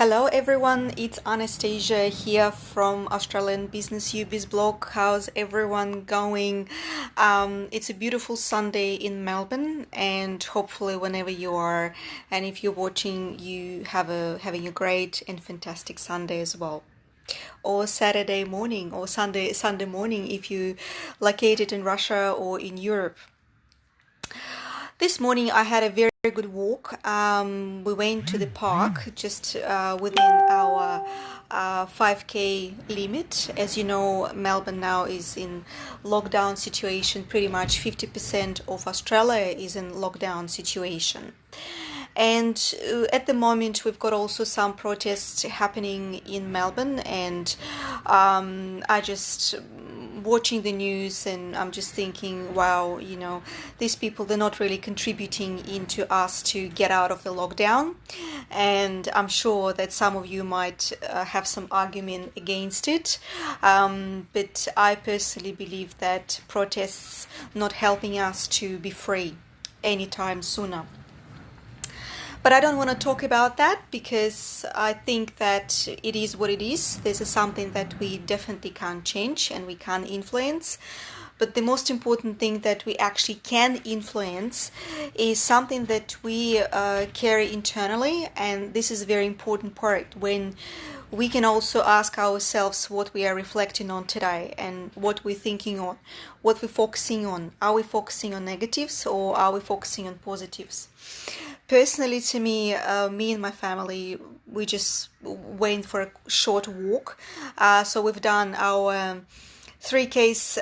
Hello everyone, it's Anastasia here from Australian Business UBiz blog. How's everyone going? It's a beautiful Sunday in Melbourne, and hopefully whenever you are and if you're watching, you having a great and fantastic Sunday as well. Or Saturday morning or Sunday morning if you located in Russia or in Europe. This morning I had a very good walk. We went to the park just within our 5K limit. As you know, Melbourne now is in lockdown situation. Pretty much 50% of Australia is in lockdown situation. And at the moment, we've got also some protests happening in Melbourne, and I just watching the news and I'm just thinking, wow, these people, they're not really contributing into us to get out of the lockdown. And I'm sure that some of you might have some argument against it. But I personally believe that protests not helping us to be free anytime sooner. But I don't want to talk about that because I think that it is what it is. This is something that we definitely can't change and we can't influence. But the most important thing that we actually can influence is something that we carry internally. And this is a very important part when we can also ask ourselves what we are reflecting on today and what we're thinking on, what we're focusing on. Are we focusing on negatives or are we focusing on positives? Personally, to me, me and my family, we just went for a short walk. So we've done our 3Ks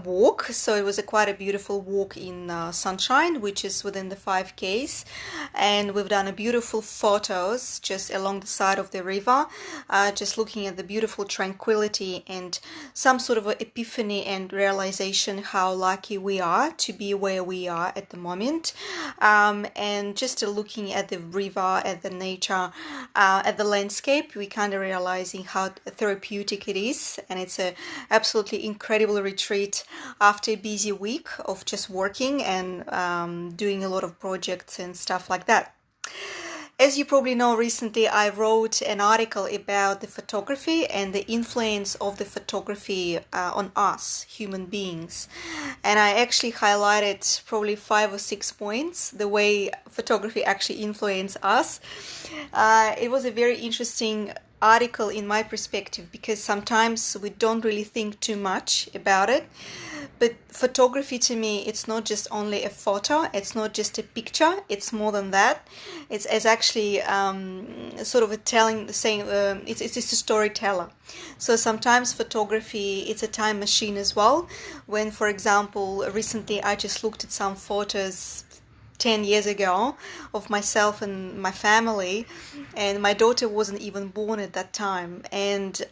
walk. So it was quite a beautiful walk in sunshine, which is within the 5Ks. And we've done a beautiful photos just along the side of the river, just looking at the beautiful tranquility and some sort of an epiphany and realization how lucky we are to be where we are at the moment. And just looking at the river, at the nature, at the landscape, we kind of realizing how therapeutic it is. And it's a absolutely incredible retreat after a busy week of just working and doing a lot of projects and stuff like that. As you probably know, recently I wrote an article about the photography and the influence of the photography on us, human beings. And I actually highlighted probably 5 or 6 points, the way photography actually influenced us. It was a very interesting article in my perspective because sometimes we don't really think too much about it. But photography to me, it's not just only a photo, it's not just a picture, it's more than that. It's actually sort of it's a storyteller. So sometimes photography, it's a time machine as well. When, for example, recently I just looked at some photos 10 years ago of myself and my family, and my daughter wasn't even born at that time, and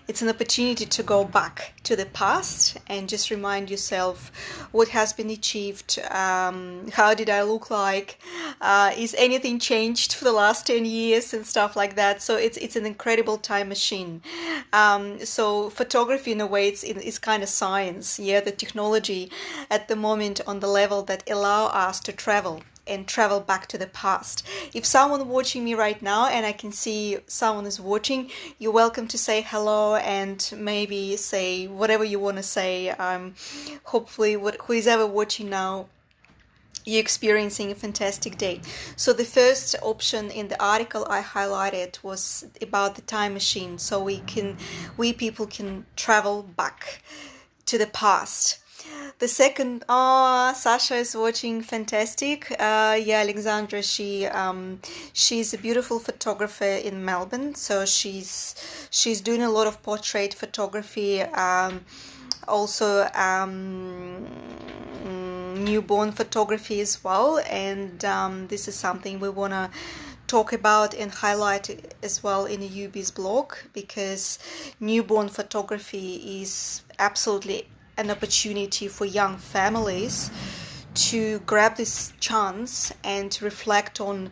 it's an opportunity to go back to the past and just remind yourself what has been achieved, how did I look like, is anything changed for the last 10 years and stuff like that. So it's an incredible time machine. So photography in a way it's kind of science, the technology at the moment on the level that allow us to travel back to the past. If someone watching me right now and I can see someone is watching, you're welcome to say hello and maybe say whatever you want to say. Hopefully who is ever watching now, you're experiencing a fantastic day. So the first option in the article I highlighted was about the time machine, so we people can travel back to the past. The second, Sasha is watching, fantastic. Alexandra, she's a beautiful photographer in Melbourne, so she's doing a lot of portrait photography, also newborn photography as well, and this is something we want to talk about and highlight as well in the UBiz blog, because newborn photography is absolutely an opportunity for young families to grab this chance and to reflect on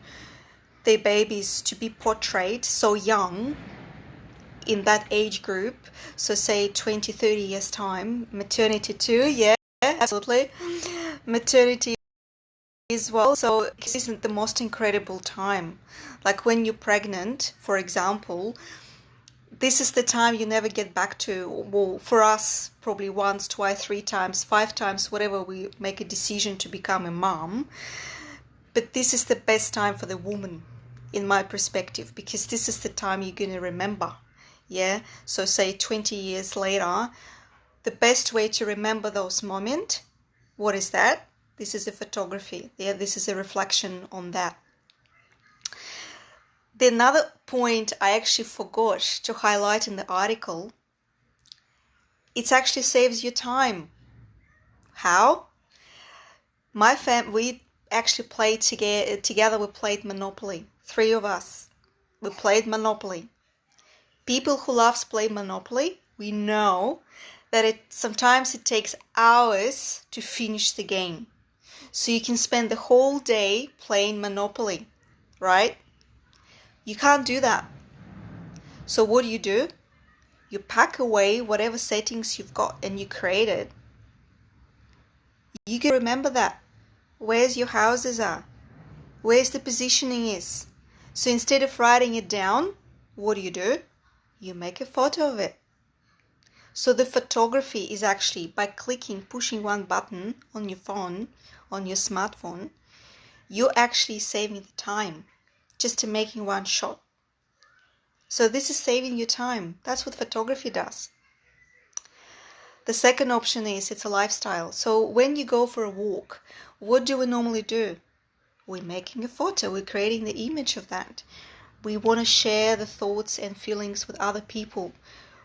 their babies to be portrayed so young in that age group. So say 20-30 years time, maternity too, absolutely. Maternity as well. So this isn't the most incredible time. Like when you're pregnant, for example, this is the time you never get back to. Well, for us, probably once, twice, three times, five times, whatever we make a decision to become a mom. But this is the best time for the woman, in my perspective, because this is the time you're going to remember. Yeah. So say 20 years later, the best way to remember those moments, what is that? This is a photography. Yeah. This is a reflection on that. The another point I actually forgot to highlight in the article, it actually saves you time. How? We actually played together. We played Monopoly. 3 of us. We played Monopoly. People who love to play Monopoly, we know that sometimes it takes hours to finish the game. So you can spend the whole day playing Monopoly, right? You can't do that. So what do? You pack away whatever settings you've got and you created. You can remember that. Where's your houses are? Where's the positioning is? So instead of writing it down, what do? You make a photo of it. So the photography is actually by pushing one button on your phone, on your smartphone, you're actually saving the time just to making one shot. So this is saving you time. That's what photography does. The second option is it's a lifestyle. So when you go for a walk, what do we normally do? We're making a photo. We're creating the image of that. We want to share the thoughts and feelings with other people.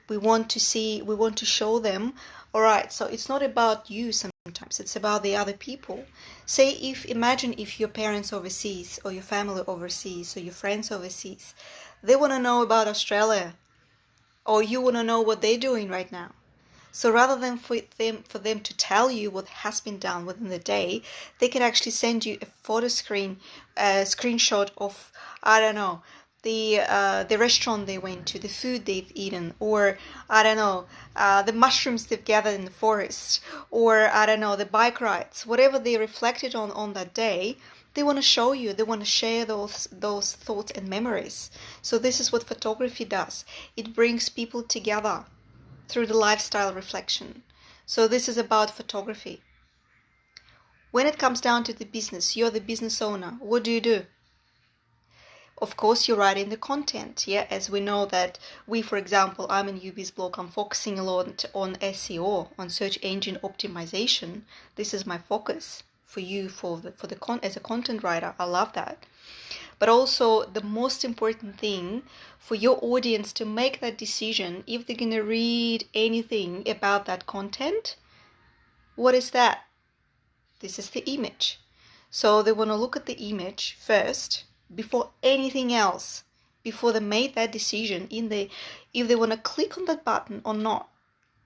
We want to show them, all right, so it's not about you sometimes, it's about the other people. Imagine if your parents overseas, or your family overseas, or your friends overseas, they want to know about Australia, or you want to know what they're doing right now. So rather than for them to tell you what has been done within the day, they can actually send you a screenshot of, I don't know, the restaurant they went to, the food they've eaten, or I don't know, the mushrooms they've gathered in the forest, or I don't know, the bike rides, whatever they reflected on that day. They want to show you, they want to share those thoughts and memories. So this is what photography does. It brings people together through the lifestyle reflection. So this is about photography. When it comes down to the business, you're the business owner. What do? Of course, you're writing the content. Yeah, as we know that for example, I'm in UBizblog. I'm focusing a lot on SEO, on search engine optimization. This is my focus for you, as a content writer. I love that. But also the most important thing for your audience to make that decision, if they're going to read anything about that content, what is that? This is the image. So they want to look at the image first before anything else, before they made that decision if they want to click on that button or not.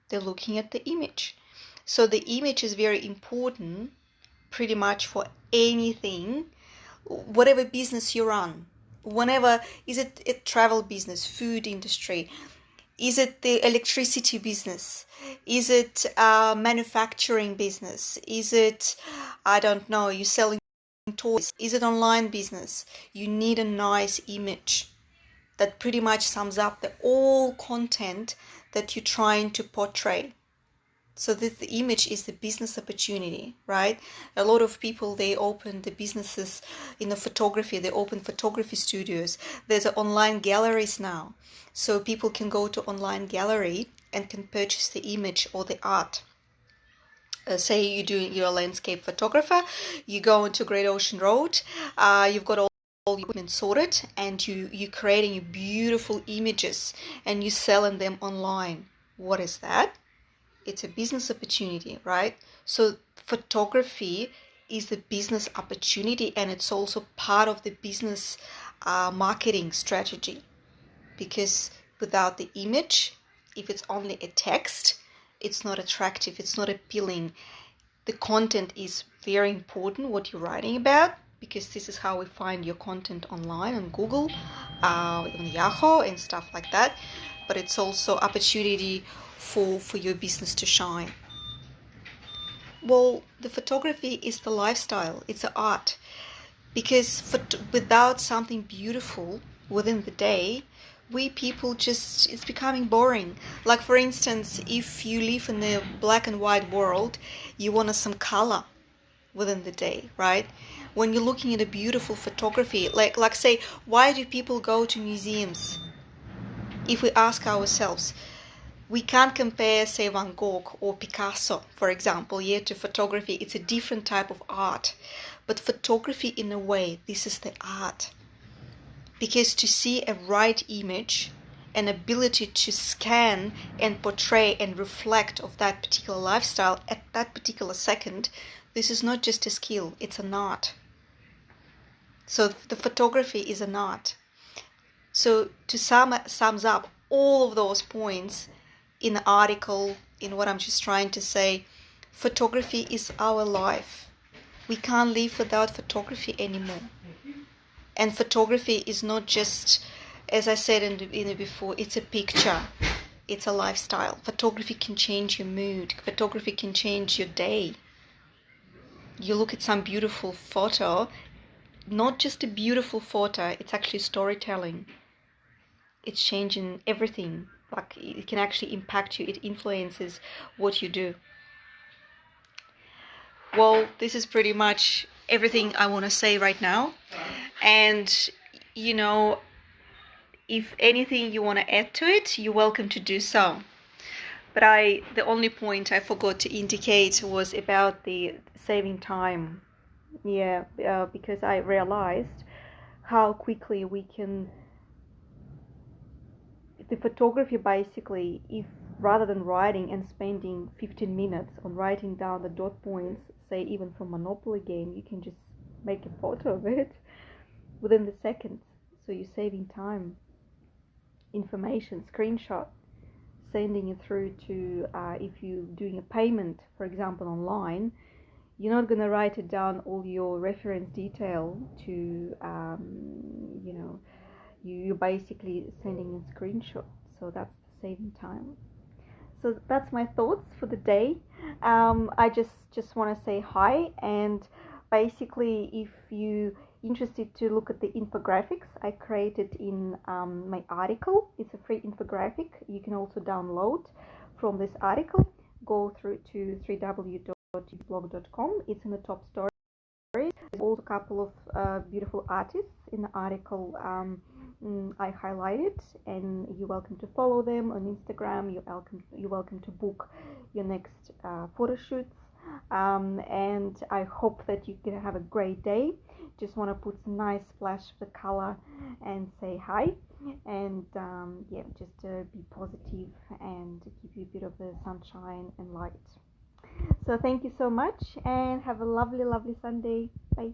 They're looking at the image. So the image is very important pretty much for anything, whatever business you run. Is it a travel business, food industry? Is it the electricity business? Is it a manufacturing business? Is it, I don't know, you're selling toys? Is it online business? You need a nice image that pretty much sums up the all content that you're trying to portray. So the image is the business opportunity, right? A lot of people, they open the businesses in the photography. They open photography studios. There's online galleries now. So people can go to online gallery and can purchase the image or the art. Say you're a landscape photographer, you go into Great Ocean Road, you've got all your equipment sorted, and you're creating beautiful images and you're selling them online. What is that? It's a business opportunity, right? So photography is the business opportunity, and it's also part of the business marketing strategy. Because without the image, if it's only a text, it's not attractive, it's not appealing. The content is very important, what you're writing about, because this is how we find your content online on Google, on Yahoo and stuff like that. But it's also opportunity for your business to shine. Well, the photography is the lifestyle, it's an art. Because without something beautiful within the day, we people just, it's becoming boring. Like, for instance, if you live in a black and white world, you want some color within the day, right? When you're looking at a beautiful photography, like say, why do people go to museums? If we ask ourselves, we can't compare, say, Van Gogh or Picasso, for example, to photography. It's a different type of art. But photography, in a way, this is the art. Because to see a right image, an ability to scan and portray and reflect of that particular lifestyle at that particular second, this is not just a skill, it's an art. So the photography is an art. So to sums up all of those points in the article, in what I'm just trying to say, photography is our life. We can't live without photography anymore. And photography is not just, as I said in it before, it's a picture. It's a lifestyle. Photography can change your mood. Photography can change your day. You look at some beautiful photo, not just a beautiful photo, it's actually storytelling. It's changing everything. Like, it can actually impact you. It influences what you do. Well, this is pretty much everything I want to say right now. And, you know, if anything you want to add to it, you're welcome to do so. But the only point I forgot to indicate was about the saving time. Because I realized how quickly we can, the photography basically, if rather than writing and spending 15 minutes on writing down the dot points, say even from Monopoly game, you can just make a photo of it within the seconds. So you're saving time, information, screenshot, sending it through to, if you're doing a payment, for example, online, you're not going to write it down all your reference detail to, you're basically sending a screenshot. So that's saving time. So that's my thoughts for the day. I just want to say hi, and basically, if you interested to look at the infographics I created in my article, it's a free infographic. You can also download from this article. Go through to www.blog.com. It's in the top story. There's also a couple of beautiful artists in the article I highlighted, and you're welcome to follow them on Instagram. You're welcome to book your next photo shoots, and I hope that you're gonna have a great day. Just want to put some nice flash of the color and say hi, and just be positive and give you a bit of the sunshine and light. So thank you so much, and have a lovely Sunday. Bye.